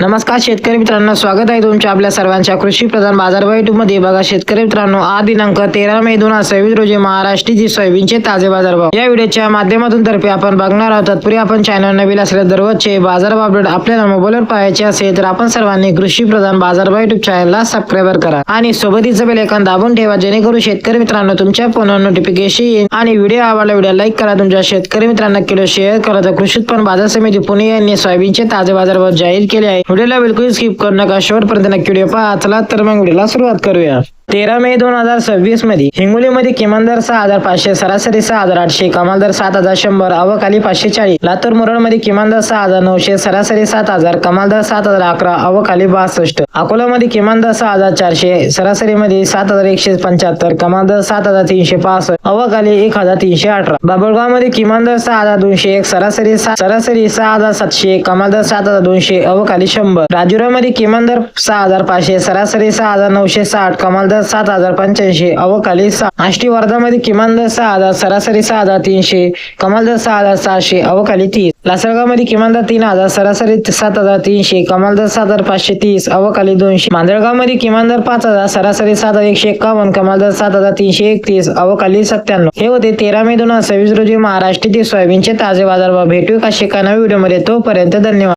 नमस्कार शेतकरी मित्रांनो, स्वागत आहे तुमच्या आपल्या सर्वांच्या कृषी प्रधान बाजारभाव युट्यूब मध्ये. बघा शेतकरी मित्रांनो, आज दिनांक 13 मे 2026 रोजी महाराष्ट्राची सोयाबीनचे ताजे बाजारभाव या व्हिडिओच्या माध्यमातून तर्फे आपण बघणार आहोत. तत्पूर्वी आपण चॅनल नवीन असल्यास दररोजचे बाजारभाव अपडेट आपल्याला मोबाईलवर पाहायचे असेल तर आपण सर्वांनी कृषी प्रधान बाजारभाव युट्यूब चॅनलला सबस्क्राईब करा आणि सोबतीच बेल आयकॉन दाबून ठेवा, जेणेकरून शेतकरी मित्रांनो तुमच्या फोनवर नोटिफिकेशन येईल. आणि व्हिडिओ आवडला व्हिडिओ लाईक करा, तुमच्या शेतकरी मित्रांना किलो शेअर करा. तर कृषी उत्पन्न बाजार समिती पुणे यांनी सोयाबीनचे ताजे बाजारभाव जाहीर केले आहे. व्हिडिओला बिलकुल स्किप करू नका, शेवटपर्यंत नक्की व्हिडिओ पहा. चला तर मग व्हिडिओला सुरुवात करूया. 13 मे 2026 मध्ये हिंगोलीमध्ये किमान दर 6500, सरासरी 6800, कमाल दर 7100, अवकाली 540. लातूर मुरडमध्ये किमान दर 6900, सरासरी 7000, कमाल दर 7011, अवकाली 62. अकोलामध्ये किमान दर 6400, सरासरी मध्ये 7175, कमाल दर 7365, अवकाली 1318. बाभळगाव मध्ये किमान दर 6201, सरासरी 6700, कमाल दर 7200, अवकाली 100. राजुरामध्ये किमान दर 6500, सरासरी 6960, कमाल दर 7085, अवकाली 6. आष्टी वर्धामध्ये किमान दर 6000, सरासरी 6300, कमाल दर 6700, अवकाली 30. लासलगाव मध्ये किमान दर 3000, सरासरी 7300, कमाल दर 7530, अवकाली 200. मांजळगाव मध्ये किमान दर 5000, सरासरी 7151, कमाल दर 7331, अवकाली 97. हे होते 13 मे 2026 रोजी महाराष्ट्रातील सोयाबीनचे ताजे बाजारभाव. भेटू का एका नव्या व्हिडिओ मध्ये, तोपर्यंत धन्यवाद.